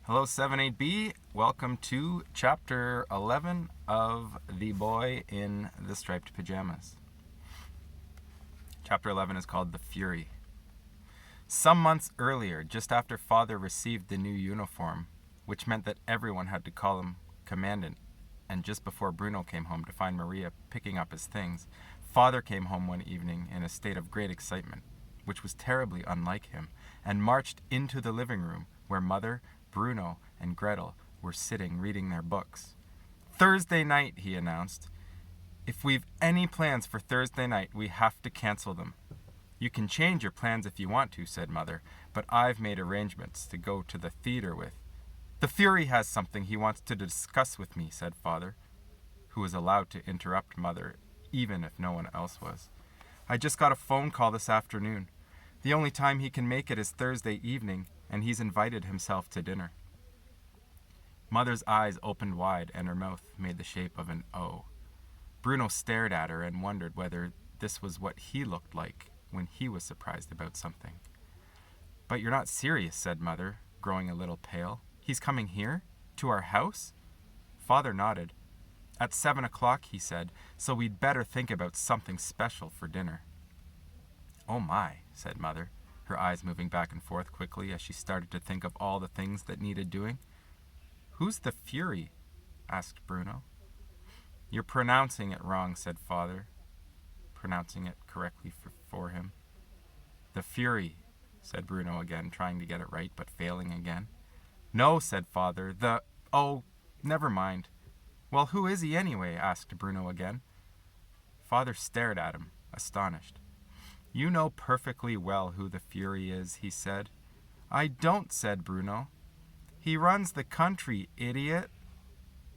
Hello, 7-8B. Welcome to Chapter 11 of The Boy in the Striped Pajamas. Chapter 11 is called The Fury. Some months earlier, just after Father received the new uniform, which meant that everyone had to call him Commandant, and just before Bruno came home to find Maria picking up his things, Father came home one evening in a state of great excitement, which was terribly unlike him, and marched into the living room where Mother, Bruno, and Gretel were sitting reading their books. "Thursday night," he announced. "If we've any plans for Thursday night, we have to cancel them." "You can change your plans if you want to," said Mother, "but I've made arrangements to go to the theater with." "The Fury has something he wants to discuss with me," said Father, who was allowed to interrupt Mother even if no one else was. "I just got a phone call this afternoon. The only time he can make it is Thursday evening, and he's invited himself to dinner." Mother's eyes opened wide, and her mouth made the shape of an O. Bruno stared at her and wondered whether this was what he looked like when he was surprised about something. "But you're not serious," said Mother, growing a little pale. "He's coming here? To our house?" Father nodded. "At 7 o'clock, he said, so we'd better think about something special for dinner." "Oh my," said Mother, her eyes moving back and forth quickly as she started to think of all the things that needed doing. "Who's the Fury?" asked Bruno. "You're pronouncing it wrong," said Father, pronouncing it correctly for him. "The Fury," said Bruno again, trying to get it right, but failing again. "No," said Father, "Oh, never mind." "Well, who is he anyway?" asked Bruno again. Father stared at him, astonished. "You know perfectly well who the Fury is," he said. "I don't," said Bruno. "He runs the country, idiot,"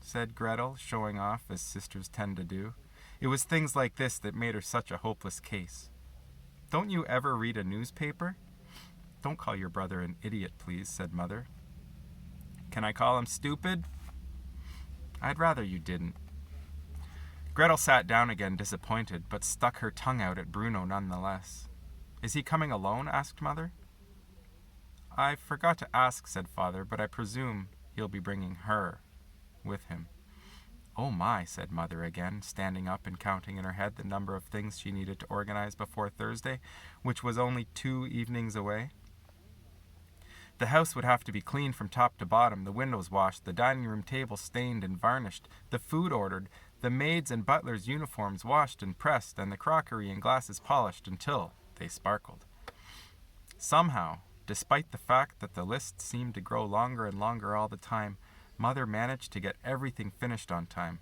said Gretel, showing off as sisters tend to do. It was things like this that made her such a hopeless case. "Don't you ever read a newspaper?" "Don't call your brother an idiot, please," said Mother. "Can I call him stupid?" "I'd rather you didn't." Gretel sat down again, disappointed, but stuck her tongue out at Bruno nonetheless. "Is he coming alone?" asked Mother. "I forgot to ask," said Father, "but I presume he'll be bringing her with him." "Oh my," said Mother again, standing up and counting in her head the number of things she needed to organize before Thursday, which was only 2 evenings away. The house would have to be cleaned from top to bottom, the windows washed, the dining room table stained and varnished, the food ordered, the maids' and butlers' uniforms washed and pressed, and the crockery and glasses polished until they sparkled. Somehow, despite the fact that the list seemed to grow longer and longer all the time, Mother managed to get everything finished on time,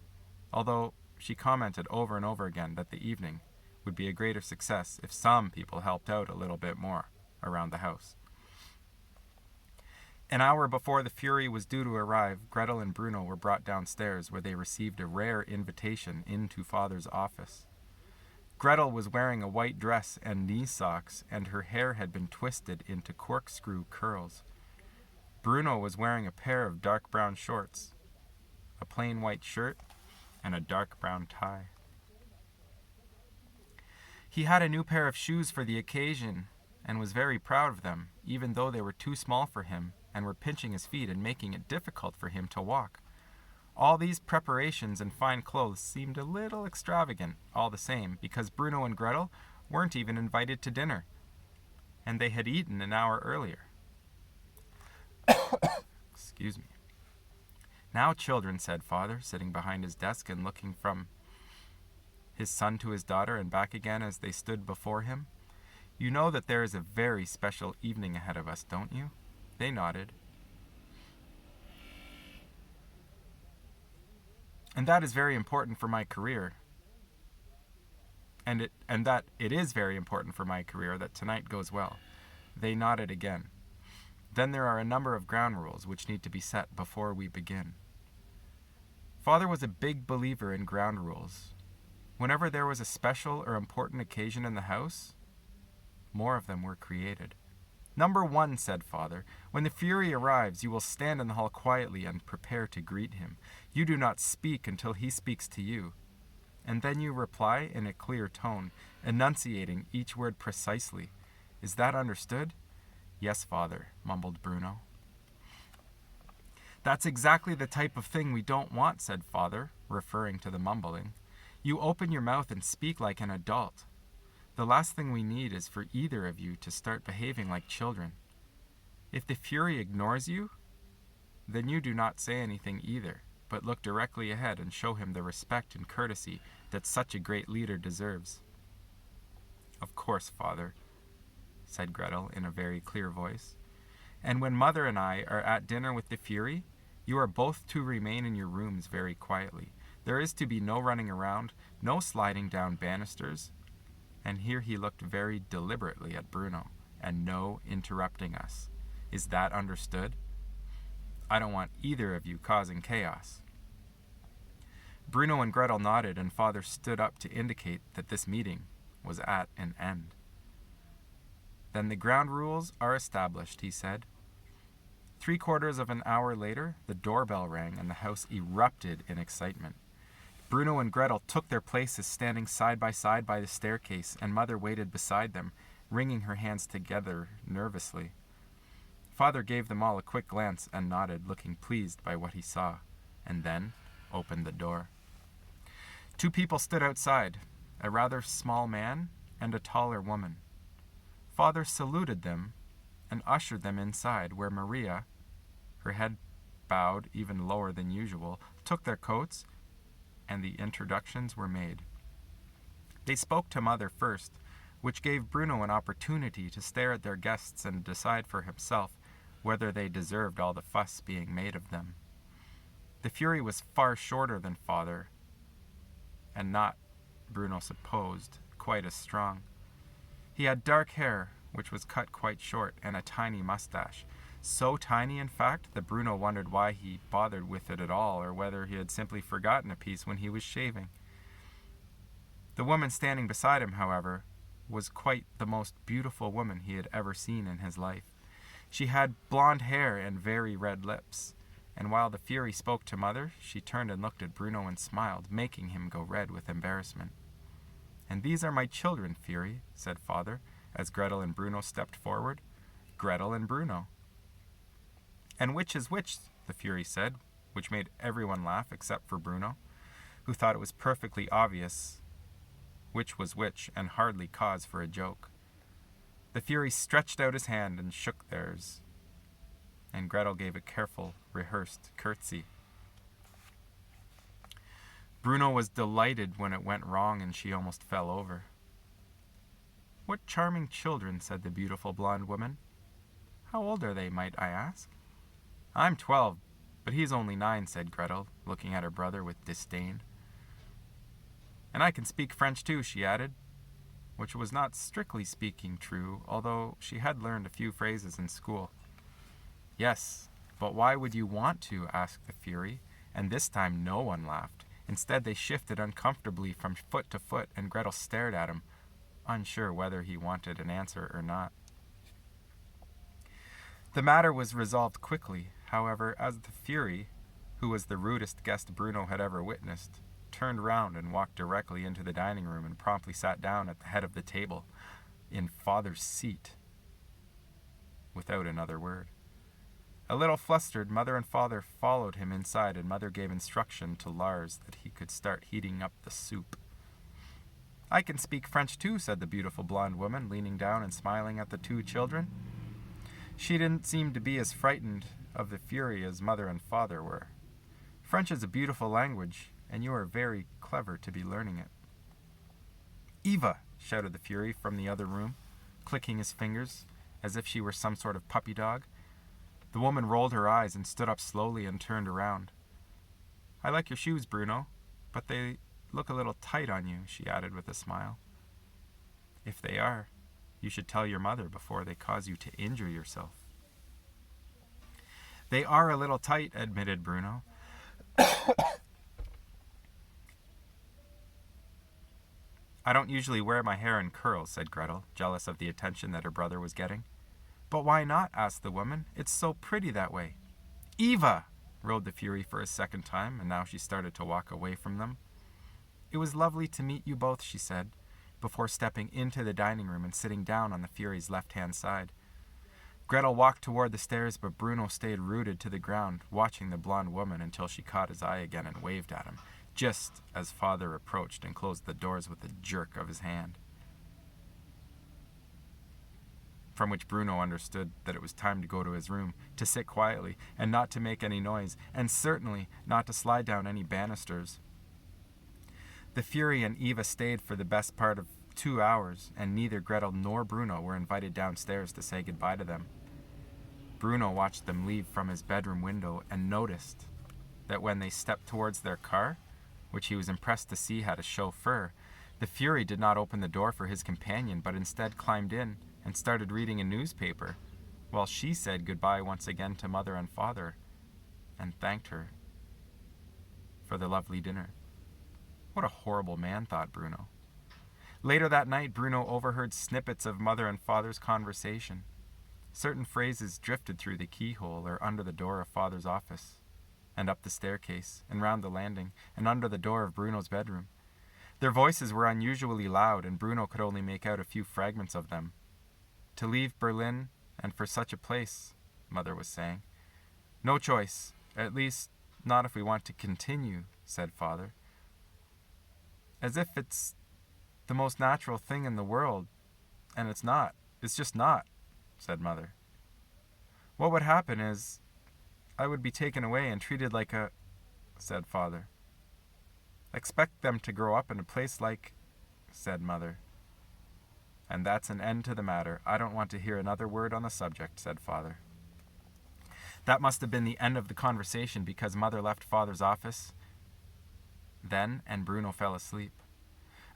although she commented over and over again that the evening would be a greater success if some people helped out a little bit more around the house. An hour before the Fury was due to arrive, Gretel and Bruno were brought downstairs, where they received a rare invitation into Father's office. Gretel was wearing a white dress and knee socks, and her hair had been twisted into corkscrew curls. Bruno was wearing a pair of dark brown shorts, a plain white shirt, and a dark brown tie. He had a new pair of shoes for the occasion, and was very proud of them, even though they were too small for him and were pinching his feet and making it difficult for him to walk. All these preparations and fine clothes seemed a little extravagant, all the same, because Bruno and Gretel weren't even invited to dinner, and they had eaten an hour earlier. Excuse me. "Now, children," said Father, sitting behind his desk and looking from his son to his daughter and back again as they stood before him, "you know that there is a very special evening ahead of us, don't you?" They nodded. "And that is very important for my career. And that it is very important for my career that tonight goes well." They nodded again. "Then there are a number of ground rules which need to be set before we begin." Father was a big believer in ground rules. Whenever there was a special or important occasion in the house, more of them were created. "Number 1, said Father, "when the Fury arrives, you will stand in the hall quietly and prepare to greet him. You do not speak until he speaks to you. And then you reply in a clear tone, enunciating each word precisely. Is that understood?" "Yes, Father," mumbled Bruno. That's exactly the type of thing we don't want, said Father, referring to the mumbling. You open your mouth and speak like an adult. The last thing we need is for either of you to start behaving like children. If the Fury ignores you, then you do not say anything either, but look directly ahead and show him the respect and courtesy that such a great leader deserves. Of course, Father, said Gretel in a very clear voice. And when Mother and I are at dinner with the Fury, you are both to remain in your rooms very quietly. There is to be no running around, no sliding down banisters, and here he looked very deliberately at Bruno, and no interrupting us. Is that understood? I don't want either of you causing chaos. Bruno and Gretel nodded, and Father stood up to indicate that this meeting was at an end. Then the ground rules are established, he said. 3/4 of an hour later, the doorbell rang and the house erupted in excitement. Bruno and Gretel took their places standing side by the staircase, and Mother waited beside them, wringing her hands together nervously. Father gave them all a quick glance and nodded, looking pleased by what he saw, and then opened the door. 2 people stood outside, a rather small man and a taller woman. Father saluted them and ushered them inside, where Maria, her head bowed even lower than usual, took their coats, and the introductions were made. They spoke to Mother first, which gave Bruno an opportunity to stare at their guests and decide for himself whether they deserved all the fuss being made of them. The Fury was far shorter than Father, and not, Bruno supposed, quite as strong. He had dark hair, which was cut quite short, and a tiny mustache. So tiny, in fact, that Bruno wondered why he bothered with it at all, or whether he had simply forgotten a piece when he was shaving. The woman standing beside him, however, was quite the most beautiful woman he had ever seen in his life. She had blonde hair and very red lips, and while the Fury spoke to Mother, she turned and looked at Bruno and smiled, making him go red with embarrassment. And these are my children, Fury, said Father, as Gretel and Bruno stepped forward. Gretel and Bruno. And which is which, the Fury said, which made everyone laugh except for Bruno, who thought it was perfectly obvious which was which and hardly cause for a joke. The Fury stretched out his hand and shook theirs, and Gretel gave a careful, rehearsed curtsy. Bruno was delighted when it went wrong and she almost fell over. What charming children, said the beautiful blonde woman. How old are they, might I ask? I'm 12, but he's only 9, said Gretel, looking at her brother with disdain. And I can speak French too, she added, which was not strictly speaking true, although she had learned a few phrases in school. Yes, but why would you want to? Asked the Fury, and this time no one laughed. Instead, they shifted uncomfortably from foot to foot, and Gretel stared at him, unsure whether he wanted an answer or not. The matter was resolved quickly, however, as the Fury, who was the rudest guest Bruno had ever witnessed, turned round and walked directly into the dining room and promptly sat down at the head of the table, in Father's seat, without another word. A little flustered, Mother and Father followed him inside, and Mother gave instruction to Lars that he could start heating up the soup. I can speak French too, said the beautiful blonde woman, leaning down and smiling at the 2 children. She didn't seem to be as frightened of the Fury as Mother and Father were. French is a beautiful language, and you are very clever to be learning it. Eva, shouted the Fury from the other room, clicking his fingers as if she were some sort of puppy dog. The woman rolled her eyes and stood up slowly and turned around. I like your shoes, Bruno, but they look a little tight on you, she added with a smile. If they are, you should tell your mother before they cause you to injure yourself. They are a little tight, admitted Bruno. I don't usually wear my hair in curls, said Gretel, jealous of the attention that her brother was getting. But why not? Asked the woman. It's so pretty that way. Eva! Roared the Fury for a second time, and now she started to walk away from them. It was lovely to meet you both, she said, before stepping into the dining room and sitting down on the Fury's left-hand side. Gretel walked toward the stairs, but Bruno stayed rooted to the ground, watching the blonde woman until she caught his eye again and waved at him, just as father approached and closed the doors with a jerk of his hand, from which Bruno understood that it was time to go to his room, to sit quietly, and not to make any noise, and certainly not to slide down any banisters. The Fury and Eva stayed for the best part of 2 hours, and neither Gretel nor Bruno were invited downstairs to say goodbye to them. Bruno watched them leave from his bedroom window and noticed that when they stepped towards their car, which he was impressed to see had a chauffeur, the Fury did not open the door for his companion, but instead climbed in and started reading a newspaper, while she said goodbye once again to mother and father and thanked her for the lovely dinner. What a horrible man, thought Bruno. Later that night, Bruno overheard snippets of mother and father's conversation. Certain phrases drifted through the keyhole or under the door of father's office, and up the staircase, and round the landing, and under the door of Bruno's bedroom. Their voices were unusually loud, and Bruno could only make out a few fragments of them. To leave Berlin, and for such a place, mother was saying. No choice, at least not if we want to continue, said father. As if it's the most natural thing in the world, and it's not. It's just not, said mother. What would happen is I would be taken away and treated like a, said father. Expect them to grow up in a place like, said mother. And that's an end to the matter. I don't want to hear another word on the subject, said father. That must have been the end of the conversation because mother left father's office then and Bruno fell asleep.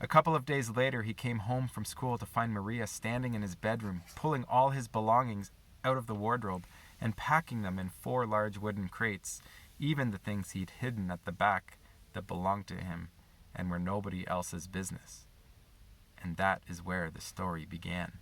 A couple of days later, he came home from school to find Maria standing in his bedroom, pulling all his belongings out of the wardrobe and packing them in 4 large wooden crates, even the things he'd hidden at the back that belonged to him and were nobody else's business. And that is where the story began.